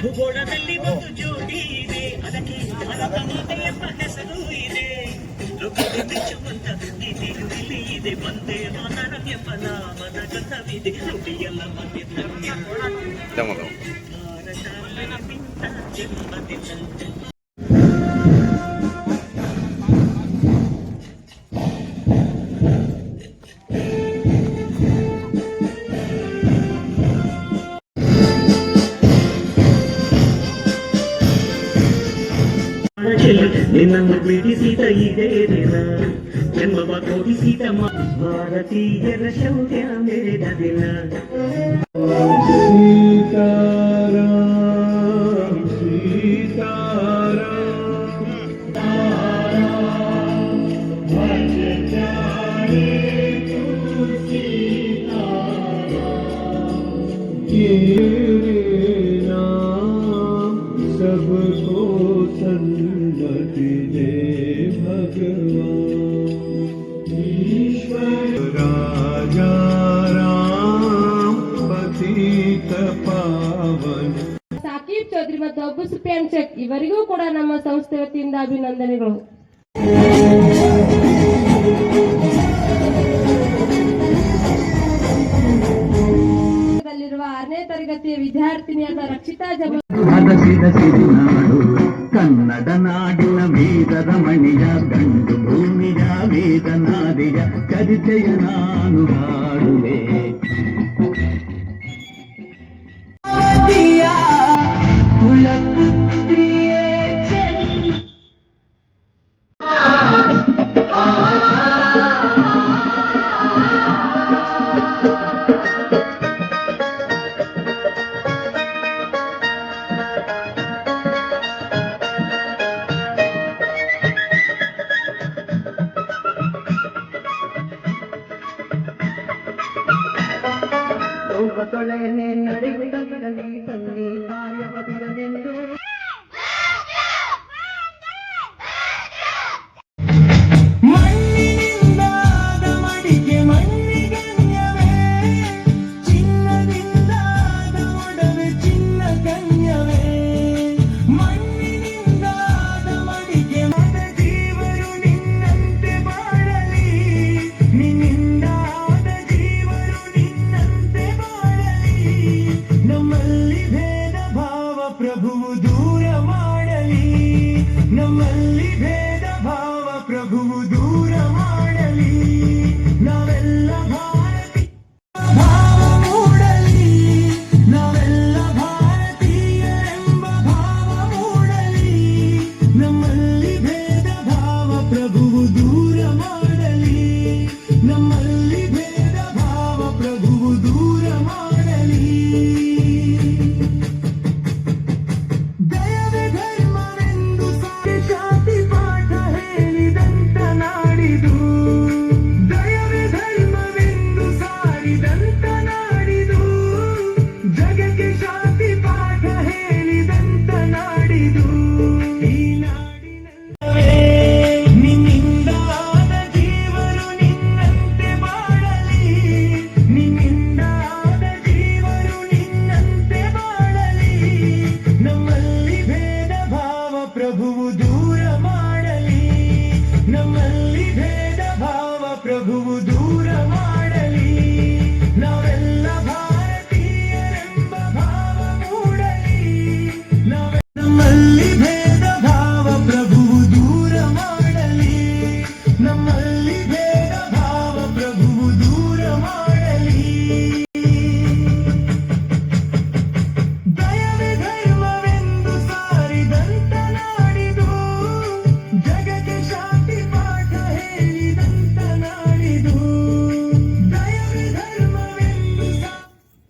ಭೂಗೋಳದಲ್ಲಿ ಒಂದು ಜೋಡಿ ಇದೆ, ಅದಕ್ಕೆ ಭಾರತ ಮಾತೆ ಎಂಬ ಹೆಸರು ಇದೆ. ಲೋಕಕ್ಕೆ ಮೆಚ್ಚುವಂತ ನೀತಿಯು ಇಲ್ಲಿ ಇದೆ, ಒಂದೇ ಮಾತರಂ ಎಂಬ ನಾಮದ ಗಂಧವಿದೆ. ನುಡಿಯಲ್ಲ ಮತ್ತೆ ಧರ್ಮ ಭಾರತ ಮಿಂತ ಜನ್ಮದಿನ. ನಿನ್ನನ್ನು ಬಿಡಿಸಿದ ಇದೇ ದಿನ, ಜನ್ಮವ ಕೊಡಿಸಿದ ಭಾರತೀಯರ ಶೌರ್ಯ ಮೆರೆದ ದಿನ. सबको सन्मति दे भगवान ईश्वर राजा राम पतित पावन. ಸಾಕಿಬ್ ಚೌಧರಿ ಮತ್ತು ಅಬ್ಬು ಸುಫಿಯಾನ್ ಶೇಖ್ ಇವರಿಗೂ ಕೂಡ ನಮ್ಮ ಸಂಸ್ಥೆ ವತಿಯಿಂದ ಅಭಿನಂದನೆಗಳು. ಲ್ಲಿರುವ 6ನೇ ತರಗತಿಯ ವಿದ್ಯಾರ್ಥಿನಿಯಾದ ರಕ್ಷಿತಾ ಜಮ ಕನ್ನಡ ನಾಡಿನ ವೇದದ ಮಣಿಯ ಗಂಡು ಭೂಮಿಯ ವೇದನಾದಿಯ ಚರಿತೆಯ ನಾನು ಹಾಡುವೆ. ತೊಳೆನೆ ನಡೆಯುತ್ತಲಿ ಸಂಧಿ ಕಾರ್ಯವದಿರಲೆಂದು ಮಣ್ಣಿನಿಂದಾದ ಮಡಿಕೆ ಮಣ್ಣಿಗನ್ಯವೇ, ಚಿನ್ನದಿಂದಾದ ಒಡವೆ ಚಿನ್ನ ಕನ್ಯವೇ. ಮಣ್ಣಿನಿಂದಾದ ಮಡಿಕೆ ಮದ ಜೀವರು ನಿನ್ನಂತೆ ಬಾಳಲಿ, ನಿನ್ನಿಂದಾದ ಜೀವರು ನಿನ್ನಂತೆ ನಮ್ಮಲ್ಲಿ ಭೇದ ಭಾವ ಪ್ರಭುವುದು